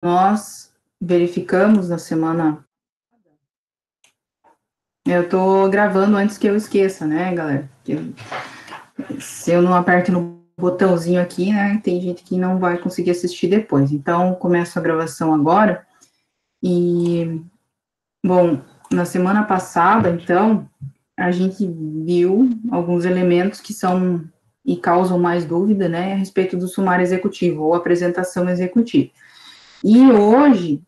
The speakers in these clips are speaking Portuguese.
nós verificamos na semana. Eu tô gravando antes que eu esqueça, né, galera? Se eu não aperto no botãozinho aqui, né, tem gente que não vai conseguir assistir depois. Então, começo a gravação agora. E, bom, na semana passada, então, a gente viu alguns elementos que são e causam mais dúvida, né, a respeito do sumário executivo ou apresentação executiva. E hoje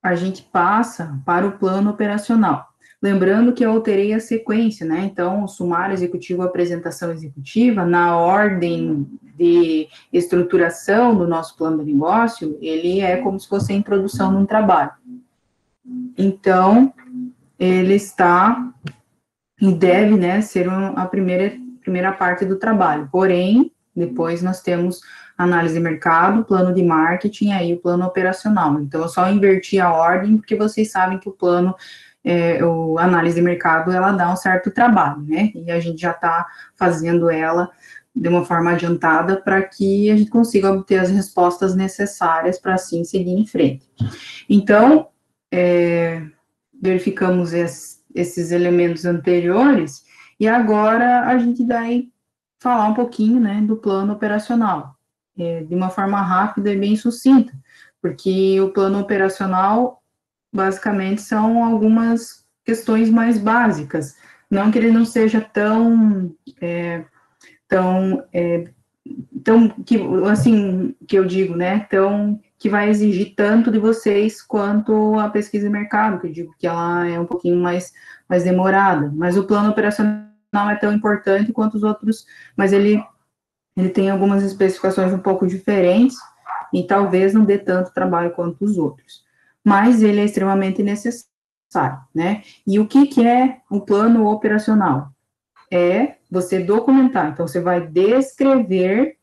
a gente passa para o plano operacional. Lembrando que eu alterei a sequência, né? Então, o sumário executivo, a apresentação executiva, na ordem de estruturação do nosso plano de negócio, ele é como se fosse a introdução num trabalho. Então, ele está e deve, né, ser a primeira parte do trabalho. Porém, depois nós temos análise de mercado, plano de marketing, aí o plano operacional. Então, eu só inverti a ordem, porque vocês sabem que o plano, o análise de mercado, ela dá um certo trabalho, né? E a gente já está fazendo ela de uma forma adiantada para que a gente consiga obter as respostas necessárias para assim seguir em frente. Então, verificamos esses elementos anteriores, e agora a gente vai falar um pouquinho, né, do plano operacional, de uma forma rápida e bem sucinta, porque o plano operacional, basicamente, são algumas questões mais básicas, não que ele não seja tão, que, assim, que eu digo, né, que vai exigir tanto de vocês quanto a pesquisa de mercado, que eu digo que ela é um pouquinho mais demorada, mas o plano operacional é tão importante quanto os outros, mas ele tem algumas especificações um pouco diferentes, e talvez não dê tanto trabalho quanto os outros, mas ele é extremamente necessário, né, e o que é o plano operacional? É você documentar, então você vai descrever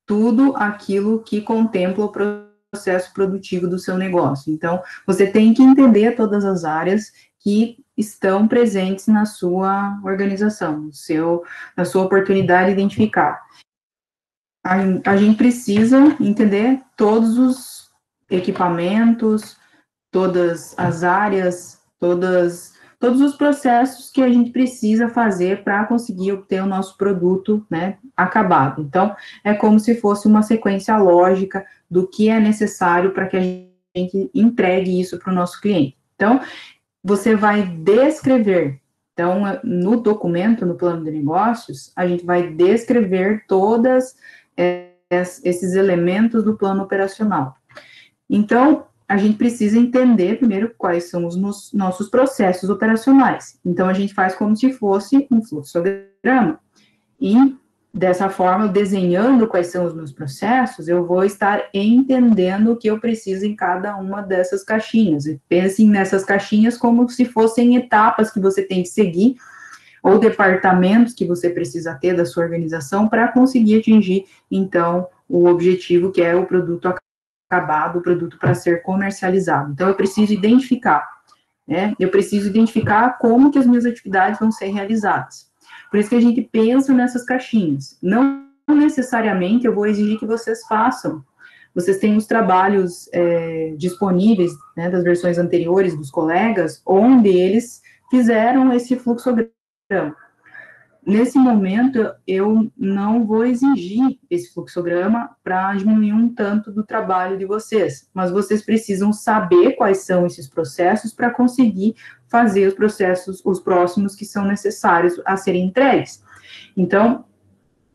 tudo aquilo que contempla o processo produtivo do seu negócio. Então, você tem que entender todas as áreas que estão presentes na sua organização, na sua oportunidade identificada. A gente precisa entender todos os equipamentos, todas as áreas, todos os processos que a gente precisa fazer para conseguir obter o nosso produto, né, acabado. Então, é como se fosse uma sequência lógica do que é necessário para que a gente entregue isso para o nosso cliente. Então, você vai descrever. Então, no documento, no plano de negócios, a gente vai descrever todos esses elementos do plano operacional. Então, a gente precisa entender primeiro quais são os nossos processos operacionais. Então, a gente faz como se fosse um fluxograma. E, dessa forma, desenhando quais são os meus processos, eu vou estar entendendo o que eu preciso em cada uma dessas caixinhas. E pensem nessas caixinhas como se fossem etapas que você tem que seguir, ou departamentos que você precisa ter da sua organização para conseguir atingir, então, o objetivo que é o produto acabado, o produto para ser comercializado. Então, eu preciso identificar, né? Eu preciso identificar como que as minhas atividades vão ser realizadas. Por isso que a gente pensa nessas caixinhas. Não necessariamente eu vou exigir que vocês façam. Vocês têm os trabalhos disponíveis, né, das versões anteriores dos colegas, onde eles fizeram esse fluxograma. Nesse momento, eu não vou exigir esse fluxograma para diminuir um tanto do trabalho de vocês, mas vocês precisam saber quais são esses processos para conseguir fazer os processos, os próximos que são necessários a serem entregues. Então,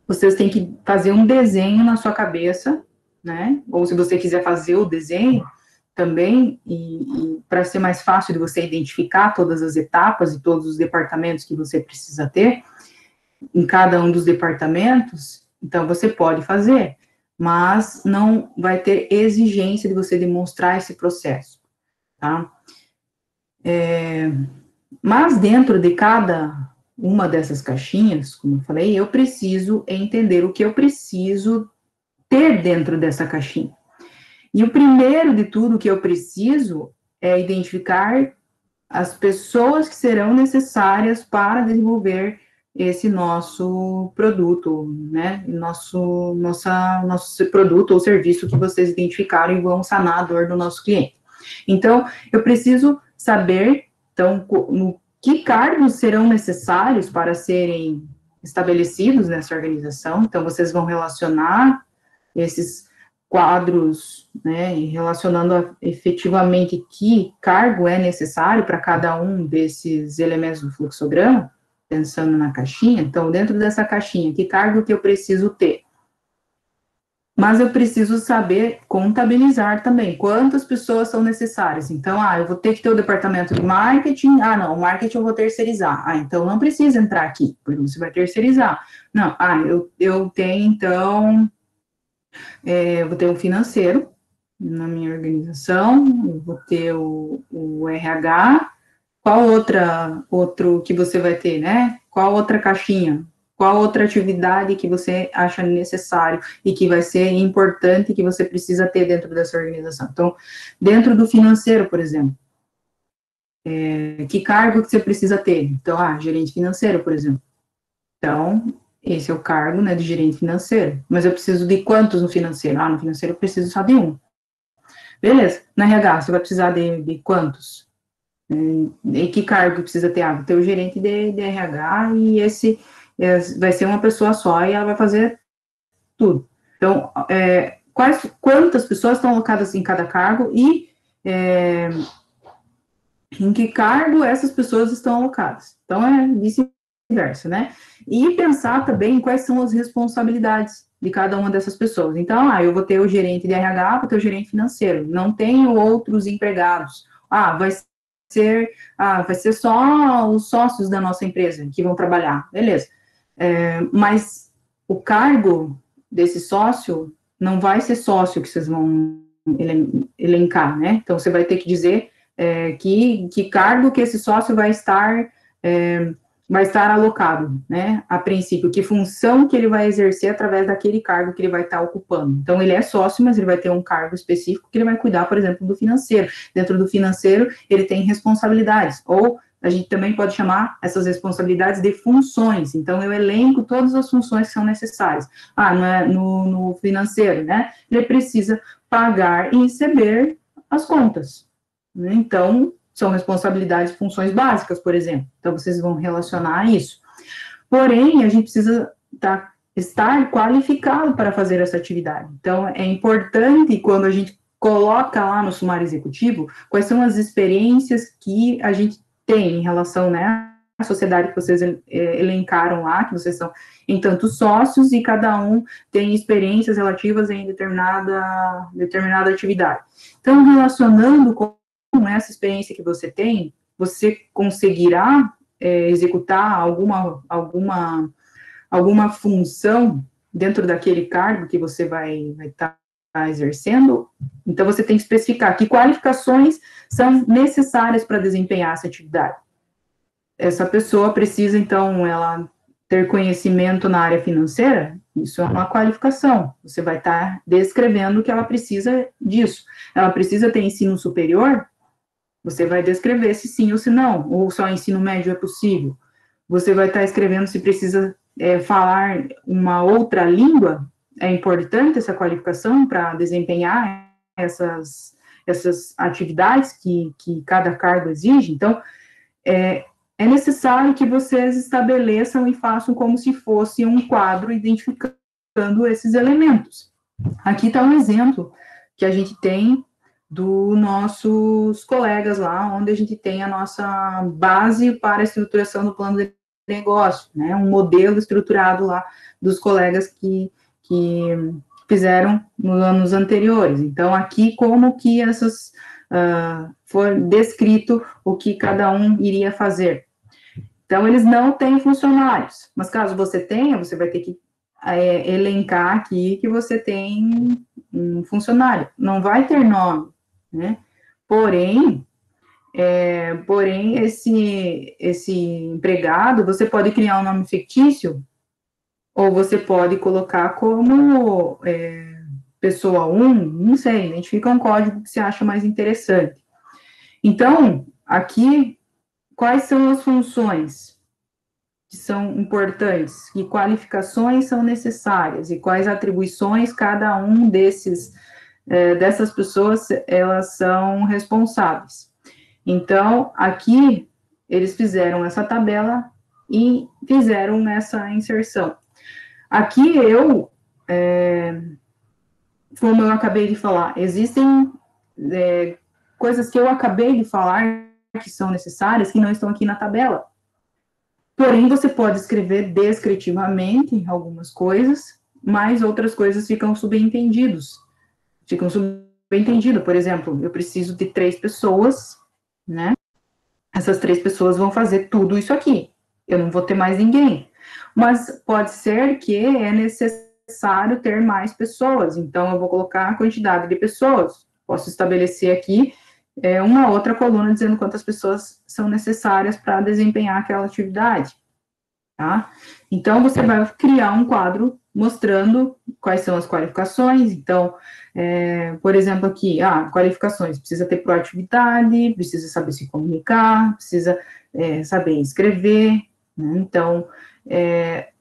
vocês têm que fazer um desenho na sua cabeça, né? Ou se você quiser fazer o desenho também, e para ser mais fácil de você identificar todas as etapas e todos os departamentos que você precisa ter, em cada um dos departamentos, então você pode fazer, mas não vai ter exigência de você demonstrar esse processo, tá? Mas dentro de cada uma dessas caixinhas, como eu falei, eu preciso entender o que eu preciso ter dentro dessa caixinha. E o primeiro de tudo que eu preciso é identificar as pessoas que serão necessárias para desenvolver esse nosso produto, né, nosso produto ou serviço que vocês identificaram e vão sanar a dor do nosso cliente. Então, eu preciso saber, então, no que cargos serão necessários para serem estabelecidos nessa organização. Então, vocês vão relacionar esses quadros, né, e relacionando efetivamente que cargo é necessário para cada um desses elementos do fluxograma, pensando na caixinha. Então, dentro dessa caixinha, que cargo que eu preciso ter? Mas eu preciso saber contabilizar também, quantas pessoas são necessárias. Então, eu vou ter que ter o departamento de marketing, não, o marketing eu vou terceirizar. Então não precisa entrar aqui, porque você vai terceirizar. Não, eu tenho, então, eu vou ter um financeiro na minha organização, eu vou ter o RH, qual outro que você vai ter, né? Qual outra caixinha? Qual outra atividade que você acha necessário e que vai ser importante que você precisa ter dentro dessa organização? Então, dentro do financeiro, por exemplo, que cargo que você precisa ter? Então, gerente financeiro, por exemplo. Então, esse é o cargo, né, de gerente financeiro. Mas eu preciso de quantos no financeiro? No financeiro eu preciso só de um. Beleza. Na RH, você vai precisar de quantos? E que cargo precisa ter? Ter o gerente de RH e esse vai ser uma pessoa só e ela vai fazer tudo. Então, quantas pessoas estão alocadas em cada cargo e em que cargo essas pessoas estão alocadas. Então, vice-versa, né? E pensar também quais são as responsabilidades de cada uma dessas pessoas. Então, eu vou ter o gerente de RH, vou ter o gerente financeiro, não tenho outros empregados. Vai ser só os sócios da nossa empresa que vão trabalhar, beleza. Mas o cargo desse sócio não vai ser sócio que vocês vão elencar, né? Então, você vai ter que dizer que cargo que esse sócio vai estar alocado, né? A princípio, que função que ele vai exercer através daquele cargo que ele vai estar ocupando. Então, ele é sócio, mas ele vai ter um cargo específico que ele vai cuidar, por exemplo, do financeiro. Dentro do financeiro, ele tem responsabilidades, ou a gente também pode chamar essas responsabilidades de funções. Então, eu elenco todas as funções que são necessárias. No financeiro, né? Ele precisa pagar e receber as contas. Né? Então, são responsabilidades, funções básicas, por exemplo. Então, vocês vão relacionar isso. Porém, a gente precisa estar qualificado para fazer essa atividade. Então, é importante, quando a gente coloca lá no sumário executivo, quais são as experiências que a gente tem em relação, né, à sociedade que vocês elencaram lá, que vocês são em tantos sócios, e cada um tem experiências relativas em determinada atividade. Então, relacionando com essa experiência que você tem, você conseguirá executar alguma função dentro daquele cargo que você vai estar exercendo. Então, você tem que especificar que qualificações são necessárias para desempenhar essa atividade. Essa pessoa precisa, então, ela ter conhecimento na área financeira, isso é uma qualificação. Você vai estar descrevendo que ela precisa disso. Ela precisa ter ensino superior, você vai descrever se sim ou se não, ou só ensino médio é possível. Você vai estar escrevendo se precisa falar uma outra língua, é importante essa qualificação para desempenhar essas atividades que cada cargo exige. Então, é necessário que vocês estabeleçam e façam como se fosse um quadro identificando esses elementos. Aqui está um exemplo que a gente tem dos nossos colegas lá, onde a gente tem a nossa base para a estruturação do plano de negócio, né, um modelo estruturado lá dos colegas que fizeram nos anos anteriores. Então, aqui, como que foi descrito o que cada um iria fazer. Então, eles não têm funcionários, mas caso você tenha, você vai ter que elencar aqui que você tem um funcionário. Não vai ter nome, né? Porém, esse empregado, você pode criar um nome fictício, ou você pode colocar como pessoa 1, não sei, identifica um código que você acha mais interessante. Então, aqui, quais são as funções? que são importantes, que qualificações são necessárias e quais atribuições cada um dessas pessoas, elas são responsáveis. Então, aqui, eles fizeram essa tabela e fizeram essa inserção. Aqui, como eu acabei de falar, existem coisas que eu acabei de falar que são necessárias, que não estão aqui na tabela. Porém, você pode escrever descritivamente algumas coisas, mas outras coisas ficam subentendidas. Por exemplo, eu preciso de 3 pessoas, né? Essas 3 pessoas vão fazer tudo isso aqui. Eu não vou ter mais ninguém. Mas pode ser que é necessário ter mais pessoas. Então, eu vou colocar a quantidade de pessoas. Posso estabelecer aqui uma outra coluna dizendo quantas pessoas são necessárias para desempenhar aquela atividade, tá? Então, você vai criar um quadro mostrando quais são as qualificações. Então, por exemplo, aqui, qualificações, precisa ter proatividade, precisa saber se comunicar, precisa saber escrever, né? Então,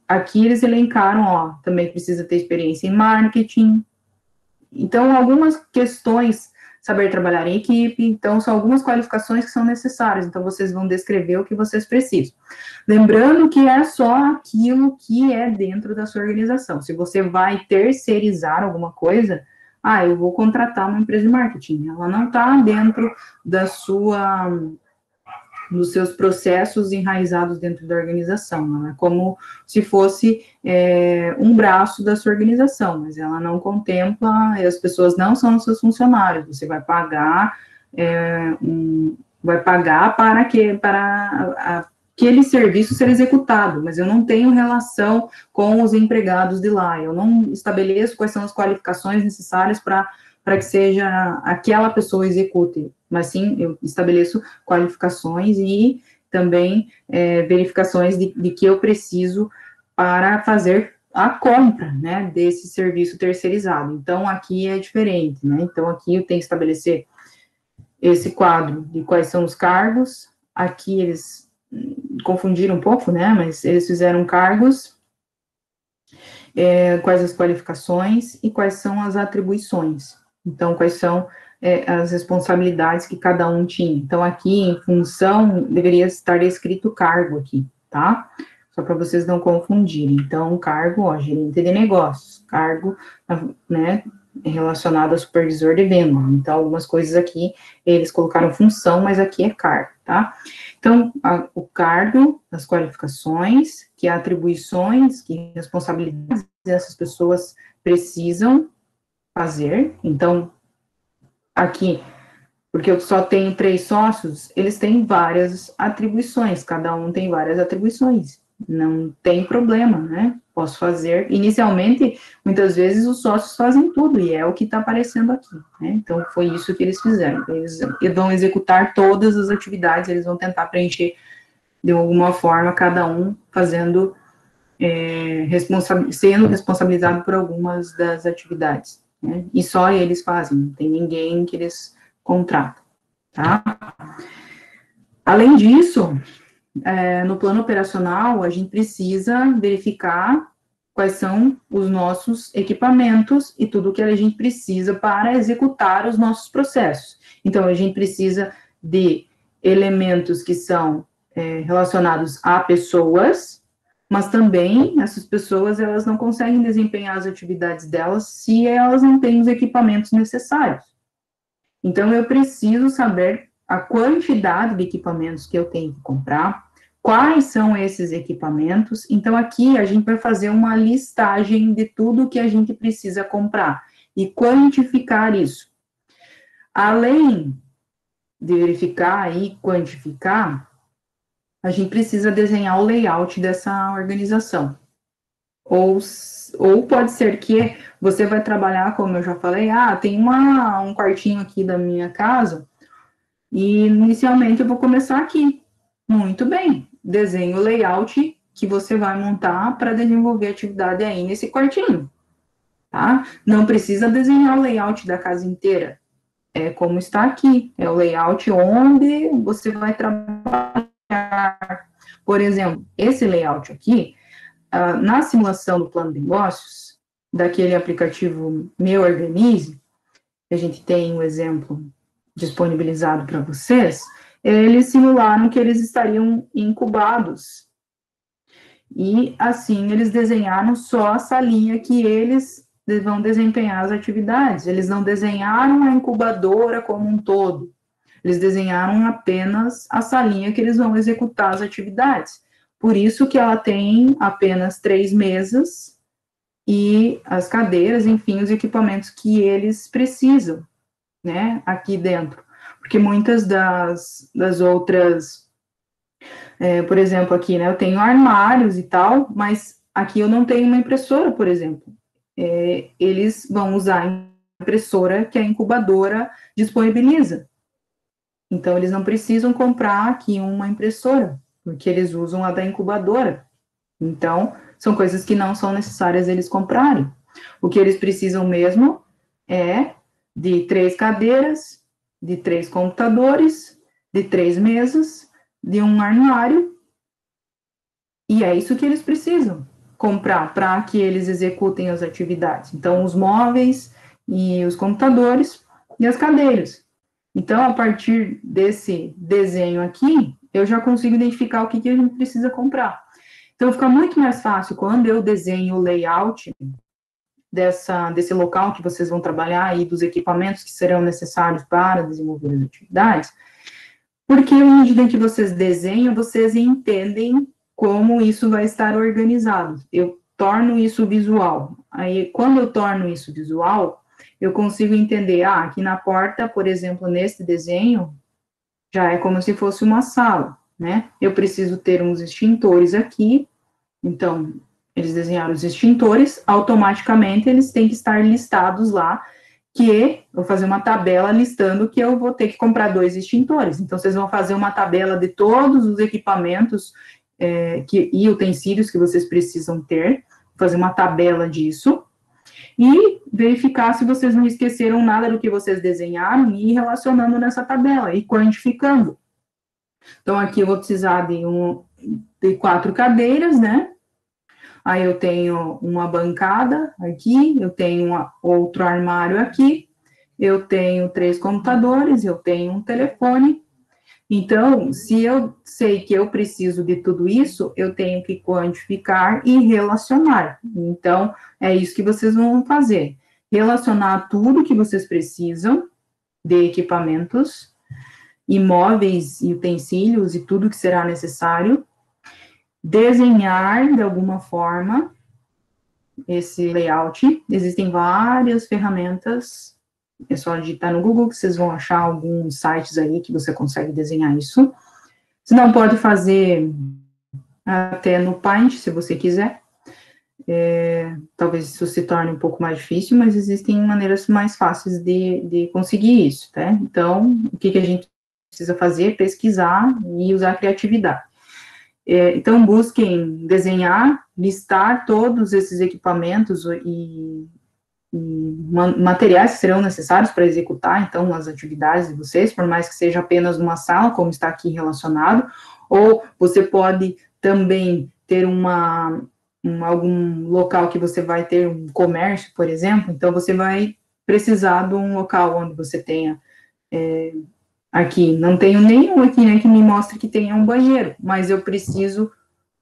aqui eles elencaram, também precisa ter experiência em marketing. Então, algumas questões, saber trabalhar em equipe, então, são algumas qualificações que são necessárias, então, vocês vão descrever o que vocês precisam. Lembrando que é só aquilo que é dentro da sua organização. Se você vai terceirizar alguma coisa, eu vou contratar uma empresa de marketing, ela não está dentro dos seus processos enraizados dentro da organização, não é como se fosse um braço da sua organização, mas ela não contempla, as pessoas não são os seus funcionários, você vai pagar, para aquele serviço ser executado, mas eu não tenho relação com os empregados de lá, eu não estabeleço quais são as qualificações necessárias para que seja aquela pessoa execute, mas sim, eu estabeleço qualificações e também verificações de que eu preciso para fazer a compra, né, desse serviço terceirizado. Então, aqui é diferente, né, então aqui eu tenho que estabelecer esse quadro de quais são os cargos, aqui eles confundiram um pouco, né, mas eles fizeram cargos, quais as qualificações e quais são as atribuições. Então, quais são as responsabilidades que cada um tinha. Então, aqui, em função, deveria estar escrito cargo aqui, tá? Só para vocês não confundirem. Então, cargo, gerente de negócios, cargo, né, relacionado a supervisor de venda. Então, algumas coisas aqui, eles colocaram função, mas aqui é cargo, tá? Então, o cargo, as qualificações, que atribuições, que responsabilidades essas pessoas precisam fazer. Então, aqui, porque eu só tenho 3 sócios, eles têm várias atribuições, cada um tem várias atribuições, não tem problema, né? Posso fazer, inicialmente, muitas vezes os sócios fazem tudo, e é o que está aparecendo aqui, né? Então, foi isso que eles fizeram, eles vão executar todas as atividades, eles vão tentar preencher de alguma forma, cada um fazendo, sendo responsabilizado por algumas das atividades, né? E só eles fazem, não tem ninguém que eles contratam, tá? Além disso, no plano operacional, a gente precisa verificar quais são os nossos equipamentos e tudo que a gente precisa para executar os nossos processos. Então, a gente precisa de elementos que são relacionados a pessoas, mas também essas pessoas, elas não conseguem desempenhar as atividades delas se elas não têm os equipamentos necessários. Então, eu preciso saber a quantidade de equipamentos que eu tenho que comprar, quais são esses equipamentos. Então, aqui a gente vai fazer uma listagem de tudo que a gente precisa comprar e quantificar isso. Além de verificar e quantificar, a gente precisa desenhar o layout dessa organização. Ou pode ser que você vai trabalhar, como eu já falei, tem um quartinho aqui da minha casa, e inicialmente eu vou começar aqui. Muito bem, desenhe o layout que você vai montar para desenvolver a atividade aí nesse quartinho, tá? Não precisa desenhar o layout da casa inteira, é como está aqui, é o layout onde você vai trabalhar. Por exemplo, esse layout aqui, na simulação do plano de negócios, daquele aplicativo Meu Organize, que a gente tem um exemplo disponibilizado para vocês, eles simularam que eles estariam incubados. E, assim, eles desenharam só a salinha que eles vão desempenhar as atividades. Eles não desenharam a incubadora como um todo. Eles desenharam apenas a salinha que eles vão executar as atividades. Por isso que ela tem apenas 3 mesas e as cadeiras, enfim, os equipamentos que eles precisam, né, aqui dentro. Porque muitas das outras, por exemplo, aqui, né, eu tenho armários e tal, mas aqui eu não tenho uma impressora, por exemplo. Eles vão usar a impressora que a incubadora disponibiliza. Então, eles não precisam comprar aqui uma impressora, porque eles usam a da incubadora. Então, são coisas que não são necessárias eles comprarem. O que eles precisam mesmo é de 3 cadeiras, de 3 computadores, de 3 mesas, de um armário, e é isso que eles precisam comprar para que eles executem as atividades. Então, os móveis e os computadores e as cadeiras. Então, a partir desse desenho aqui, eu já consigo identificar o que a gente precisa comprar. Então, fica muito mais fácil quando eu desenho o layout desse local que vocês vão trabalhar e dos equipamentos que serão necessários para desenvolver as atividades, porque à medida em que vocês desenham, vocês entendem como isso vai estar organizado. Eu torno isso visual. Aí, quando eu torno isso visual, eu consigo entender, aqui na porta, por exemplo, nesse desenho, já é como se fosse uma sala, né? Eu preciso ter uns extintores aqui, então, eles desenharam os extintores, automaticamente eles têm que estar listados lá, que vou fazer uma tabela listando que eu vou ter que comprar 2 extintores. Então, vocês vão fazer uma tabela de todos os equipamentos e utensílios que vocês precisam ter, fazer uma tabela disso, e verificar se vocês não esqueceram nada do que vocês desenharam e ir relacionando nessa tabela e quantificando. Então, aqui eu vou precisar de 4 cadeiras, né? Aí eu tenho uma bancada aqui, eu tenho outro armário aqui, eu tenho 3 computadores, eu tenho um telefone. Então, se eu sei que eu preciso de tudo isso, eu tenho que quantificar e relacionar. Então, é isso que vocês vão fazer. Relacionar tudo que vocês precisam de equipamentos, imóveis e utensílios e tudo que será necessário. Desenhar, de alguma forma, esse layout. Existem várias ferramentas. É só digitar no Google que vocês vão achar alguns sites aí que você consegue desenhar isso. Você não pode fazer até no Paint, se você quiser. Talvez isso se torne um pouco mais difícil, mas existem maneiras mais fáceis de conseguir isso, tá? Então, o que a gente precisa fazer? Pesquisar e usar a criatividade. Então, busquem desenhar, listar todos esses equipamentos e materiais que serão necessários para executar, então, as atividades de vocês, por mais que seja apenas numa sala, como está aqui relacionado, ou você pode também ter algum local que você vai ter um comércio, por exemplo, então você vai precisar de um local onde você tenha, aqui, não tenho nenhum aqui, né, que me mostre que tenha um banheiro, mas eu preciso,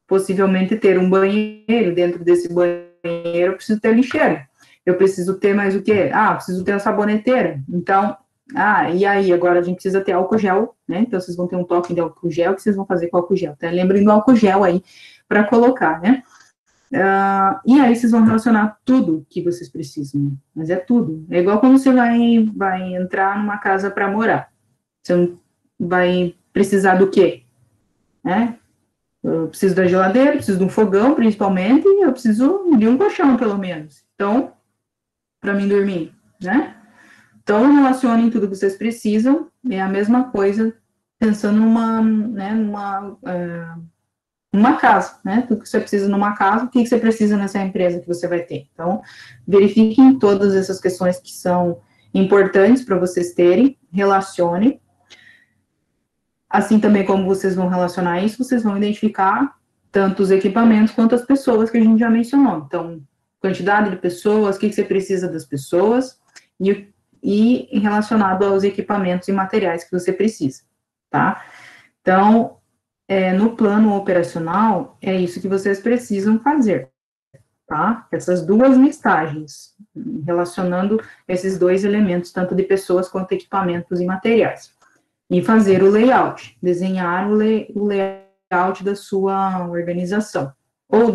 possivelmente, ter um banheiro, dentro desse banheiro eu preciso ter lixeira. Eu preciso ter mais o quê? Preciso ter a saboneteira. Então, e aí, agora a gente precisa ter álcool gel, né? Então, vocês vão ter um toque de álcool gel, que vocês vão fazer com álcool gel, tá? Lembrem do álcool gel aí, para colocar, né? E aí, vocês vão relacionar tudo que vocês precisam, mas é tudo. É igual quando você vai entrar numa casa para morar. Você vai precisar do quê? Né? Eu preciso da geladeira, preciso de um fogão, principalmente, e eu preciso de um colchão, pelo menos. Então, para mim dormir, né? Então, relacionem tudo que vocês precisam, é a mesma coisa, pensando numa casa, né? Tudo que você precisa numa casa, o que você precisa nessa empresa que você vai ter. Então, verifiquem todas essas questões que são importantes para vocês terem, relacionem. Assim também como vocês vão relacionar isso, vocês vão identificar tanto os equipamentos quanto as pessoas que a gente já mencionou. Então, quantidade de pessoas, o que você precisa das pessoas, e relacionado aos equipamentos e materiais que você precisa, tá? Então, no plano operacional, é isso que vocês precisam fazer, tá? Essas duas listagens, relacionando esses dois elementos, tanto de pessoas quanto equipamentos e materiais. E fazer o layout, desenhar o layout da sua organização, ou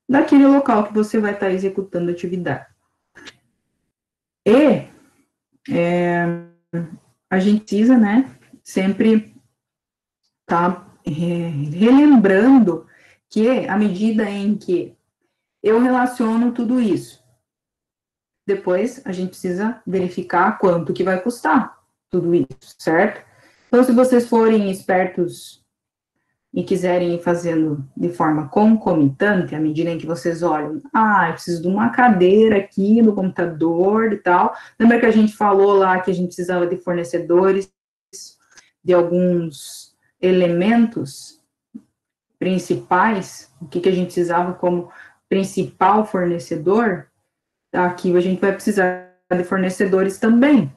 daquele local que você vai estar executando a atividade. E a gente precisa, né, sempre estar relembrando que, à medida em que eu relaciono tudo isso, depois a gente precisa verificar quanto que vai custar tudo isso, certo? Então, se vocês forem espertos e quiserem ir fazendo de forma concomitante, à medida em que vocês olham, eu preciso de uma cadeira aqui no computador e tal. Lembra que a gente falou lá que a gente precisava de fornecedores, de alguns elementos principais, o que a gente precisava como principal fornecedor? Aqui a gente vai precisar de fornecedores também.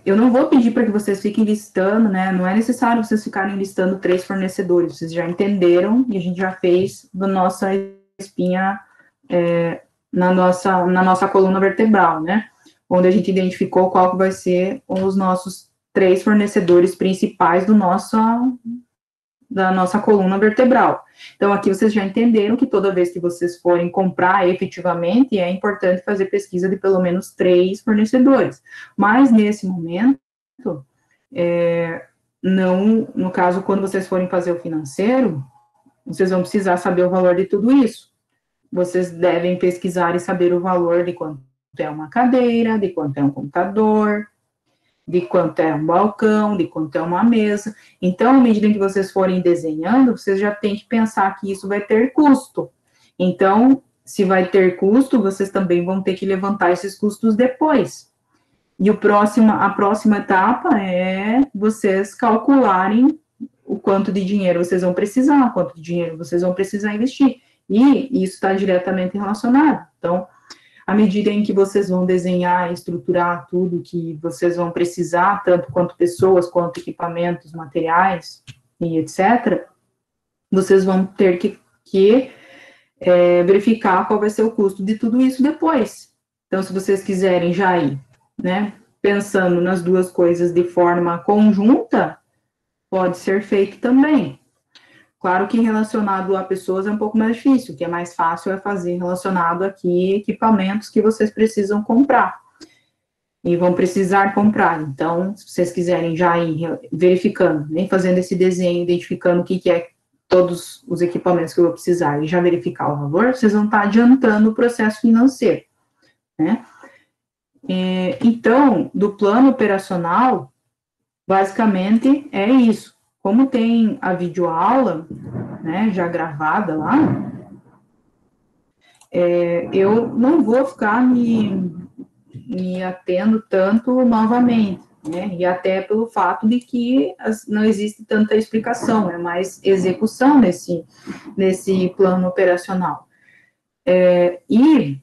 Eu não vou pedir para que vocês fiquem listando, né? Não é necessário vocês ficarem listando 3 fornecedores, vocês já entenderam e a gente já fez da nossa espinha na nossa coluna vertebral, né? Onde a gente identificou qual que vai ser os nossos 3 fornecedores principais da nossa coluna vertebral. Então, aqui vocês já entenderam que toda vez que vocês forem comprar efetivamente, é importante fazer pesquisa de pelo menos 3 fornecedores. Mas, nesse momento, não, no caso, quando vocês forem fazer o financeiro, vocês vão precisar saber o valor de tudo isso. Vocês devem pesquisar e saber o valor de quanto é uma cadeira, de quanto é um computador, de quanto é um balcão, de quanto é uma mesa. Então, à medida que vocês forem desenhando, vocês já têm que pensar que isso vai ter custo. Então, se vai ter custo, vocês também vão ter que levantar esses custos depois. E a próxima etapa é vocês calcularem o quanto de dinheiro vocês vão precisar, quanto de dinheiro vocês vão precisar investir. E isso está diretamente relacionado. Então, à medida em que vocês vão desenhar e estruturar tudo que vocês vão precisar, tanto quanto pessoas, quanto equipamentos, materiais e etc., vocês vão ter que verificar qual vai ser o custo de tudo isso depois. Então, se vocês quiserem já ir, né, pensando nas duas coisas de forma conjunta, pode ser feito também. Claro que relacionado a pessoas é um pouco mais difícil, o que é mais fácil é fazer relacionado aqui equipamentos que vocês precisam comprar e vão precisar comprar. Então, se vocês quiserem já ir verificando, nem fazendo esse desenho, identificando o que é todos os equipamentos que eu vou precisar e já verificar o valor, vocês vão estar adiantando o processo financeiro, né? Então, do plano operacional, basicamente é isso. Como tem a videoaula, né, já gravada lá, eu não vou ficar me atendo tanto novamente, né, e até pelo fato de que não existe tanta explicação, é mais execução nesse plano operacional. E,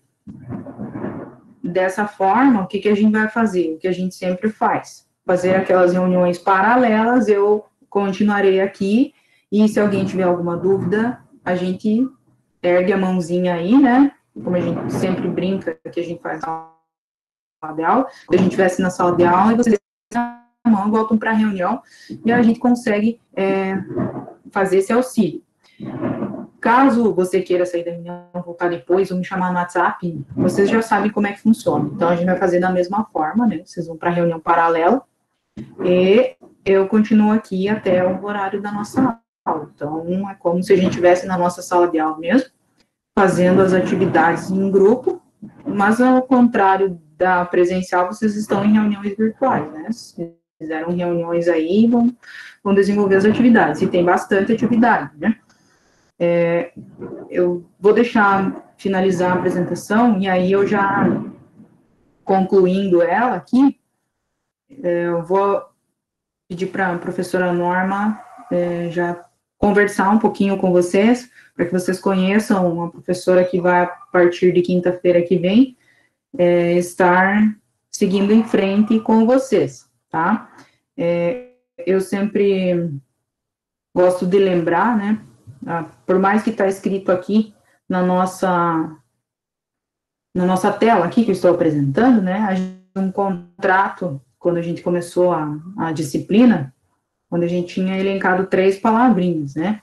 dessa forma, o que a gente vai fazer? O que a gente sempre faz? Fazer aquelas reuniões paralelas, eu continuarei aqui, e se alguém tiver alguma dúvida, a gente ergue a mãozinha aí, né? Como a gente sempre brinca, que a gente faz na sala de aula. Se a gente estivesse na sala de aula, e vocês a mão, voltam para a reunião, e a gente consegue fazer esse auxílio. Caso você queira sair da reunião, voltar depois, ou me chamar no WhatsApp, vocês já sabem como é que funciona. Então, a gente vai fazer da mesma forma, né? Vocês vão para a reunião paralela, e eu continuo aqui até o horário da nossa aula. Então, é como se a gente estivesse na nossa sala de aula mesmo, fazendo as atividades em grupo, mas ao contrário da presencial, vocês estão em reuniões virtuais, né? Se fizeram reuniões aí, vão desenvolver as atividades, e tem bastante atividade, né? Eu vou finalizar a apresentação, e aí eu já concluindo ela aqui, eu vou pedir para a professora Norma já conversar um pouquinho com vocês, para que vocês conheçam uma professora que vai, a partir de quinta-feira que vem, estar seguindo em frente com vocês, tá? Eu sempre gosto de lembrar, né, por mais que está escrito aqui na nossa tela aqui que eu estou apresentando, né, a gente tem um contrato, quando a gente começou a disciplina, quando a gente tinha elencado 3 palavrinhas, né,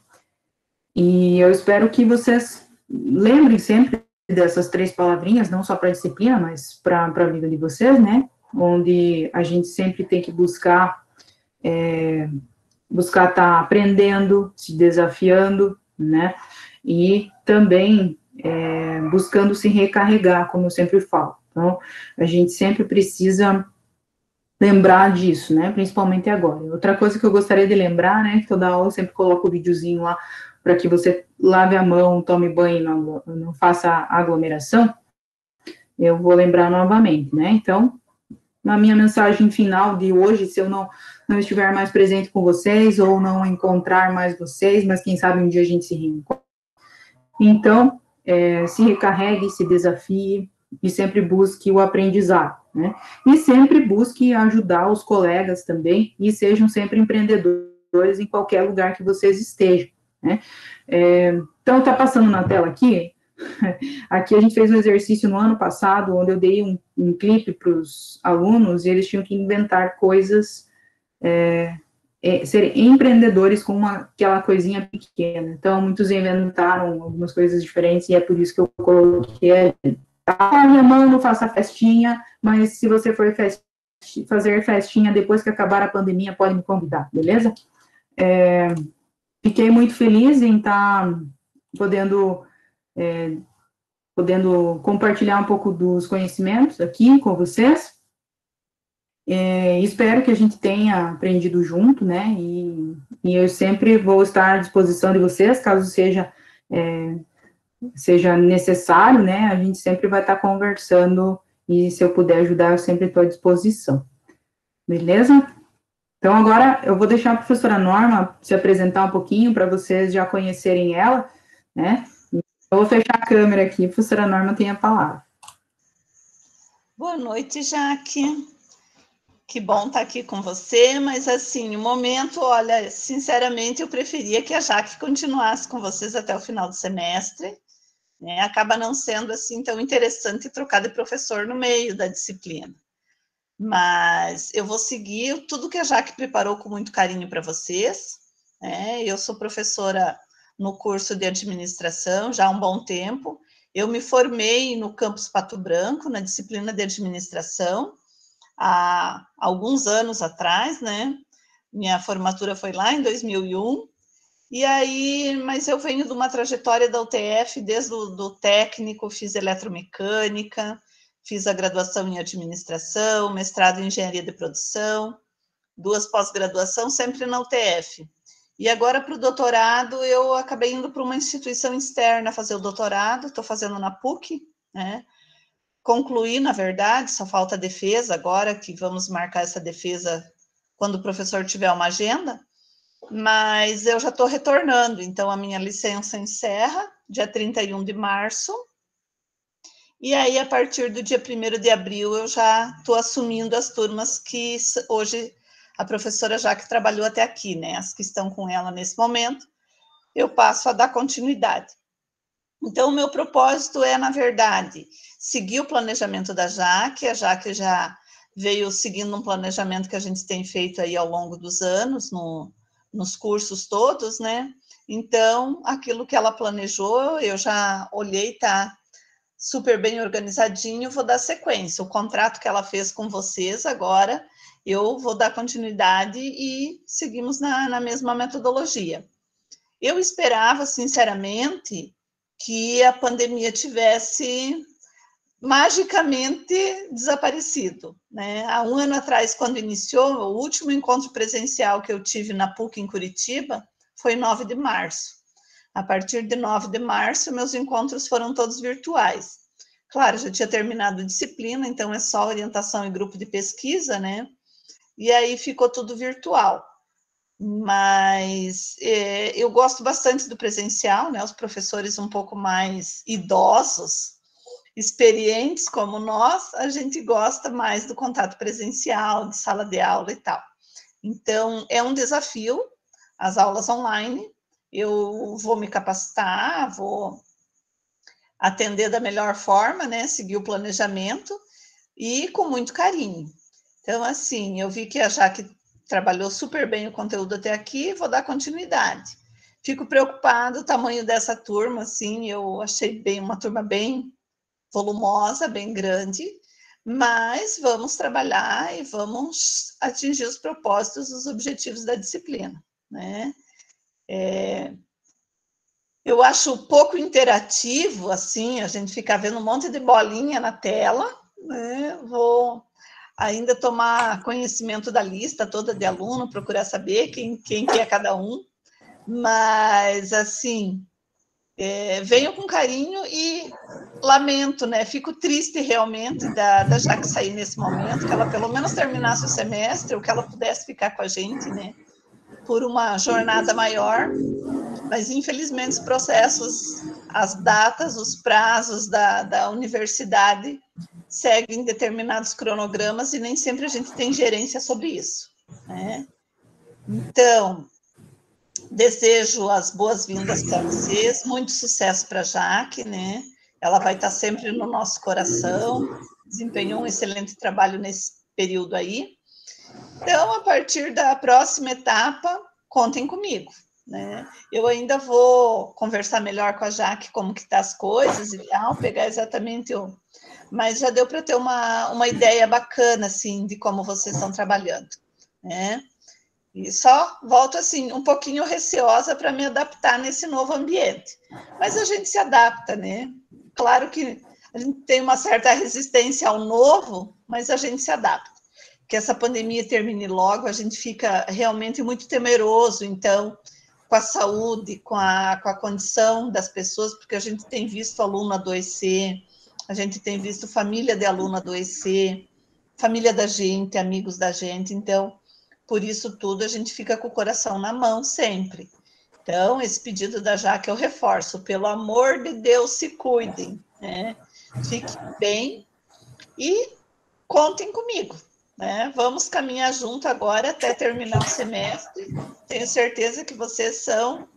e eu espero que vocês lembrem sempre dessas 3 palavrinhas, não só para a disciplina, mas para a vida de vocês, né, onde a gente sempre tem que buscar estar aprendendo, se desafiando, né, e também buscando se recarregar, como eu sempre falo. Então, a gente sempre precisa lembrar disso, né, principalmente agora. Outra coisa que eu gostaria de lembrar, né, que toda aula eu sempre coloco o videozinho lá, para que você lave a mão, tome banho, não faça aglomeração, eu vou lembrar novamente, né, então, na minha mensagem final de hoje, se eu não estiver mais presente com vocês, ou não encontrar mais vocês, mas quem sabe um dia a gente se reencontra. Então, se recarregue, se desafie, e sempre busque o aprendizado, né? E sempre busque ajudar os colegas também, e sejam sempre empreendedores em qualquer lugar que vocês estejam, né? Então, está passando na tela aqui. Aqui a gente fez um exercício no ano passado, onde eu dei um clipe para os alunos, e eles tinham que inventar coisas, serem empreendedores com aquela coisinha pequena. Então, muitos inventaram algumas coisas diferentes, e é por isso que eu coloquei. Minha mão, não faça festinha, mas se você for fazer festinha depois que acabar a pandemia, pode me convidar, beleza? Fiquei muito feliz em estar podendo compartilhar um pouco dos conhecimentos aqui com vocês. Espero que a gente tenha aprendido junto, né? E eu sempre vou estar à disposição de vocês, caso seja necessário, né? A gente sempre vai estar conversando, e se eu puder ajudar, eu sempre estou à disposição. Beleza? Então, agora eu vou deixar a professora Norma se apresentar um pouquinho, para vocês já conhecerem ela, né? Eu vou fechar a câmera aqui, a professora Norma tem a palavra. Boa noite, Jaque. Que bom estar aqui com você, mas assim, o momento, olha, sinceramente, eu preferia que a Jaque continuasse com vocês até o final do semestre, né? Acaba não sendo assim tão interessante trocar de professor no meio da disciplina. Mas eu vou seguir tudo que a Jaque preparou com muito carinho para vocês, né? Eu sou professora no curso de administração já há um bom tempo. Eu me formei no campus Pato Branco, na disciplina de administração, há alguns anos atrás, né? Minha formatura foi lá em 2001. E aí, mas eu venho de uma trajetória da UTF, desde o do técnico, fiz eletromecânica, fiz a graduação em administração, mestrado em engenharia de produção, 2 pós-graduação, sempre na UTF. E agora, para o doutorado, eu acabei indo para uma instituição externa fazer o doutorado, estou fazendo na PUC, né? Concluí, na verdade, só falta a defesa agora, que vamos marcar essa defesa quando o professor tiver uma agenda, mas eu já estou retornando, então a minha licença encerra dia 31 de março, e aí a partir do dia 1º de abril eu já estou assumindo as turmas que hoje a professora Jaque trabalhou até aqui, né, as que estão com ela nesse momento, eu passo a dar continuidade. Então, o meu propósito é, na verdade, seguir o planejamento da Jaque. A Jaque já veio seguindo um planejamento que a gente tem feito aí ao longo dos anos, nos cursos todos, né? Então, aquilo que ela planejou, eu já olhei, tá super bem organizadinho, vou dar sequência. O contrato que ela fez com vocês agora, eu vou dar continuidade e seguimos na mesma metodologia. Eu esperava, sinceramente, que a pandemia tivesse magicamente desaparecido, né? Há um ano atrás, quando iniciou, o último encontro presencial que eu tive na PUC em Curitiba foi 9 de março. A partir de 9 de março, meus encontros foram todos virtuais. Claro, já tinha terminado a disciplina, então é só orientação e grupo de pesquisa, né? e aí ficou tudo virtual. Mas eu gosto bastante do presencial, né? Os professores um pouco mais idosos, experientes como nós, a gente gosta mais do contato presencial, de sala de aula e tal. Então, é um desafio, as aulas online, eu vou me capacitar, vou atender da melhor forma, né? Seguir o planejamento e com muito carinho. Então, assim, eu vi que a Jaque trabalhou super bem o conteúdo até aqui, vou dar continuidade. Fico preocupada o tamanho dessa turma, assim, eu achei uma turma bem volumosa, bem grande, mas vamos trabalhar e vamos atingir os propósitos, os objetivos da disciplina, né? Eu acho pouco interativo, assim, a gente ficar vendo um monte de bolinha na tela, né? Vou ainda tomar conhecimento da lista toda de aluno, procurar saber quem que é cada um, mas, assim, venho com carinho e lamento, né? Fico triste realmente da Jaque sair nesse momento, que ela pelo menos terminasse o semestre, ou que ela pudesse ficar com a gente, né? Por uma jornada maior, mas infelizmente os processos, as datas, os prazos da universidade seguem determinados cronogramas e nem sempre a gente tem gerência sobre isso, né? Então, desejo as boas-vindas para vocês, muito sucesso para a Jaque, né? Ela vai estar sempre no nosso coração, desempenhou um excelente trabalho nesse período aí. Então, a partir da próxima etapa, contem comigo, né? Eu ainda vou conversar melhor com a Jaque como que tá as coisas e tal, pegar exatamente o... Mas já deu para ter uma ideia bacana, assim, de como vocês estão trabalhando, né? E só volto, assim, um pouquinho receosa para me adaptar nesse novo ambiente. Mas a gente se adapta, né? Claro que a gente tem uma certa resistência ao novo, mas a gente se adapta. Que essa pandemia termine logo, a gente fica realmente muito temeroso, então, com a saúde, com a condição das pessoas, porque a gente tem visto aluno adoecer, a gente tem visto família de aluno adoecer, família da gente, amigos da gente, então, por isso tudo, a gente fica com o coração na mão sempre. Então, esse pedido da Jaque eu reforço, pelo amor de Deus, se cuidem, né? Fiquem bem e contem comigo, né? Vamos caminhar junto agora até terminar o semestre. Tenho certeza que vocês são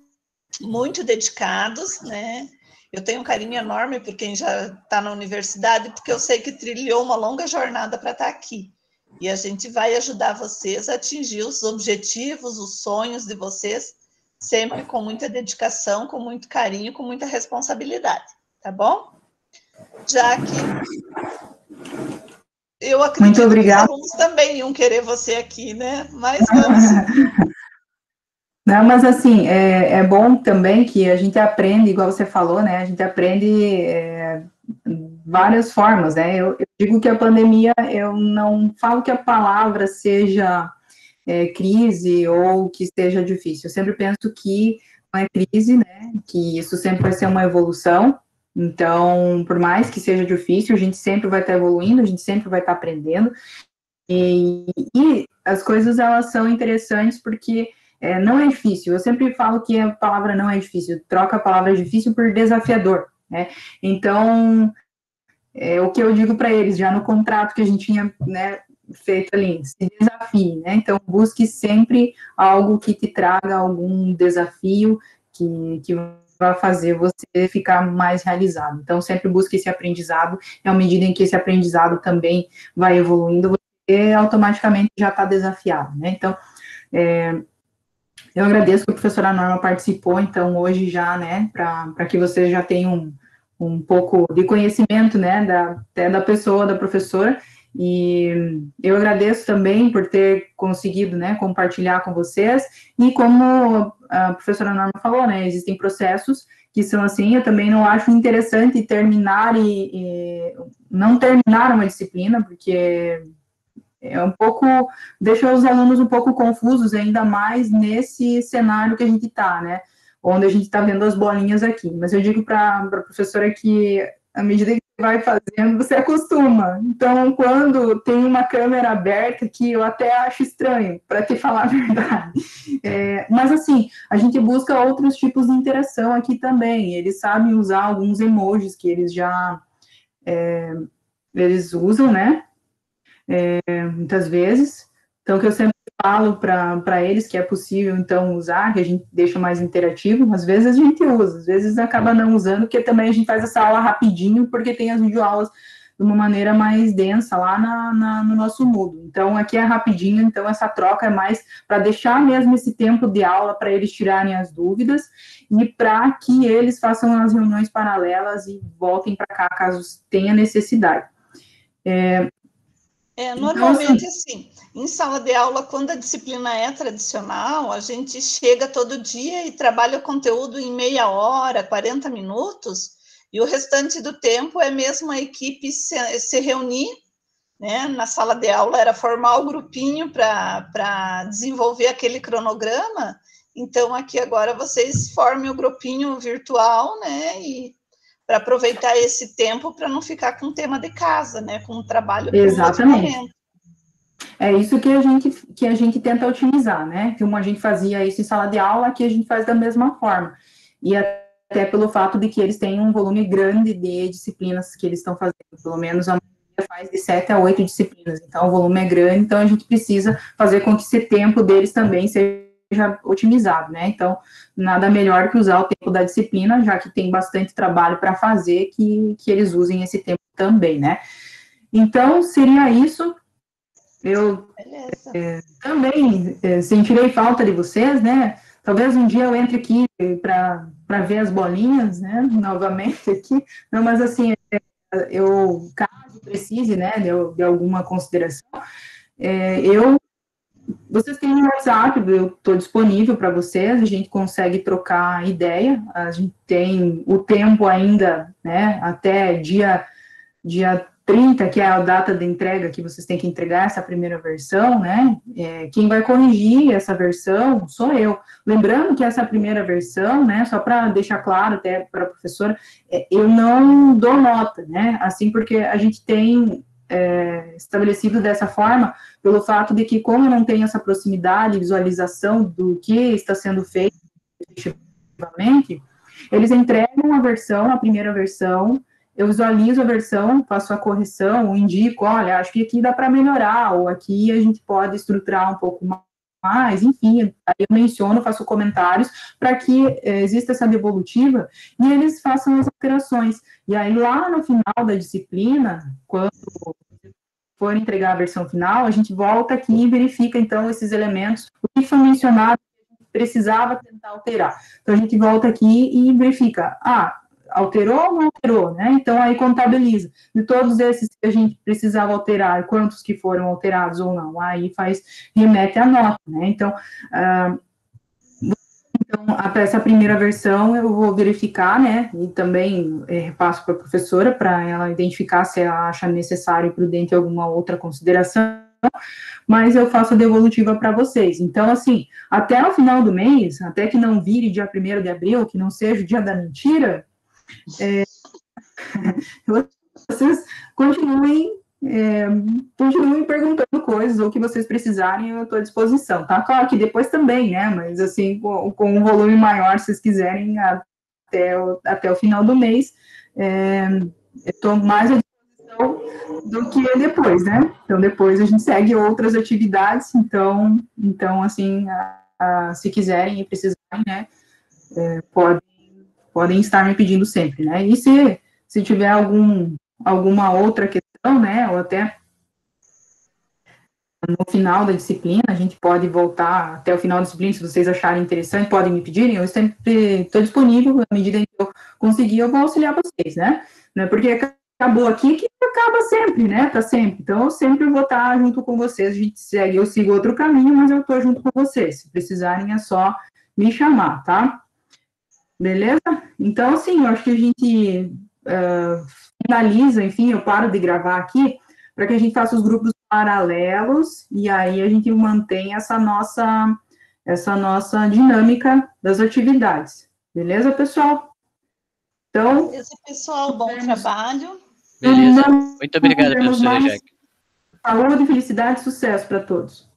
muito dedicados, né? Eu tenho um carinho enorme por quem já está na universidade, porque eu sei que trilhou uma longa jornada para estar aqui. E a gente vai ajudar vocês a atingir os objetivos, os sonhos de vocês, sempre com muita dedicação, com muito carinho, com muita responsabilidade, tá bom? Já que eu acredito Muito obrigada. que os alunos também iam querer você aqui, né? Mas vamos seguir. Não, mas assim, é bom também que a gente aprende, igual você falou, né? A gente aprende várias formas, né? Eu digo que a pandemia, eu não falo que a palavra seja crise ou que esteja difícil. Eu sempre penso que não é crise, né? Que isso sempre vai ser uma evolução. Então, por mais que seja difícil, a gente sempre vai estar evoluindo, a gente sempre vai estar aprendendo. E as coisas, elas são interessantes porque não é difícil. Eu sempre falo que a palavra não é difícil. Troca a palavra difícil por desafiador, né? Então, o que eu digo para eles, já no contrato que a gente tinha, né, feito ali, se desafie, né? Então, busque sempre algo que te traga algum desafio que vai fazer você ficar mais realizado. Então, sempre busque esse aprendizado, e à medida em que esse aprendizado também vai evoluindo, você automaticamente já está desafiado, né? Então, eu agradeço que a professora Norma participou, então, hoje já, né, para que você já tenha um pouco de conhecimento, né, até da pessoa, da professora, e eu agradeço também por ter conseguido, né, compartilhar com vocês, e como a professora Norma falou, né, existem processos que são assim, eu também não acho interessante terminar e não terminar uma disciplina, porque um pouco, deixa os alunos um pouco confusos, ainda mais nesse cenário que a gente está, né, onde a gente está vendo as bolinhas aqui, mas eu digo para a professora que, à medida que vai fazendo, você acostuma. Então, quando tem uma câmera aberta, que eu até acho estranho, para te falar a verdade. Mas, assim, a gente busca outros tipos de interação aqui também. Eles sabem usar alguns emojis que eles já eles usam, né? Muitas vezes. Então, que eu sempre falo para eles que é possível, então, usar, que a gente deixa mais interativo. Às vezes a gente usa, às vezes acaba não usando, porque também a gente faz essa aula rapidinho, porque tem as videoaulas de uma maneira mais densa lá no nosso Moodle. Então, aqui é rapidinho, então essa troca é mais para deixar mesmo esse tempo de aula para eles tirarem as dúvidas e para que eles façam as reuniões paralelas e voltem para cá caso tenha necessidade. Normalmente, assim, em sala de aula, quando a disciplina é tradicional, a gente chega todo dia e trabalha o conteúdo em meia hora, 40 minutos, e o restante do tempo é mesmo a equipe se reunir, né? Na sala de aula era formar o grupinho para desenvolver aquele cronograma, então aqui agora vocês formem o grupinho virtual, né? E para aproveitar esse tempo para não ficar com o tema de casa, né? Com o trabalho para um outro momento. É isso que a gente tenta otimizar, né? Como a gente fazia isso em sala de aula, aqui a gente faz da mesma forma. E até pelo fato de que eles têm um volume grande de disciplinas que eles estão fazendo, pelo menos a maioria faz de 7 a 8 disciplinas, então o volume é grande, então a gente precisa fazer com que esse tempo deles também seja otimizado, né? Então, nada melhor que usar o tempo da disciplina, já que tem bastante trabalho para fazer, que eles usem esse tempo também, né? Então, seria isso. Eu também sentirei falta de vocês, né? Talvez um dia eu entre aqui para ver as bolinhas, né? Novamente aqui. Não, mas assim, eu, caso precise, né, de alguma consideração, vocês têm um WhatsApp, eu estou disponível para vocês, a gente consegue trocar ideia, a gente tem o tempo ainda, né, até dia 30, que é a data de entrega, que vocês têm que entregar essa primeira versão, né, quem vai corrigir essa versão sou eu. Lembrando que essa primeira versão, né, só para deixar claro até para a professora, eu não dou nota, né, assim, porque a gente tem estabelecido dessa forma, pelo fato de que, como eu não tenho essa proximidade, visualização do que está sendo feito efetivamente, eles entregam a primeira versão, eu visualizo a versão, faço a correção, indico, olha, acho que aqui dá para melhorar, ou aqui a gente pode estruturar um pouco mais, enfim, aí eu menciono, faço comentários para que exista essa devolutiva e eles façam as alterações. E aí, lá no final da disciplina, quando for entregar a versão final, a gente volta aqui e verifica, então, esses elementos, o que foi mencionado, precisava tentar alterar. Então, a gente volta aqui e verifica, alterou ou não alterou, né? Então, aí contabiliza. De todos esses que a gente precisava alterar, quantos que foram alterados ou não, aí remete a nota, né? Então, essa primeira versão eu vou verificar, né, e também repasso para a professora, para ela identificar se ela acha necessário e prudente alguma outra consideração, mas eu faço a devolutiva para vocês. Então, assim, até o final do mês, até que não vire dia 1º de abril, que não seja o dia da mentira, vocês continuem perguntando coisas, ou que vocês precisarem, eu estou à disposição, tá? Claro que depois também, né, mas assim, com um volume maior, se vocês quiserem, até o final do mês, eu estou mais à disposição do que depois, né? Então, depois a gente segue outras atividades, então assim, se quiserem e precisarem, né, podem estar me pedindo sempre, né? E se tiver alguma outra questão, né, ou até no final da disciplina, a gente pode voltar até o final da disciplina, se vocês acharem interessante, podem me pedirem, eu sempre estou disponível, à medida que eu conseguir, eu vou auxiliar vocês, né? Não é porque acabou aqui que acaba sempre, né? Tá sempre. Então, eu sempre vou estar junto com vocês, a gente segue, eu sigo outro caminho, mas eu estou junto com vocês. Se precisarem, é só me chamar, tá? Beleza? Então, assim, eu acho que a gente finaliza, enfim, eu paro de gravar aqui, para que a gente faça os grupos paralelos, e aí a gente mantém essa nossa dinâmica das atividades. Beleza, pessoal? Então... Beleza, pessoal, bom trabalho. Beleza. Muito obrigado, professora Jaque. Saúde, felicidade e sucesso para todos.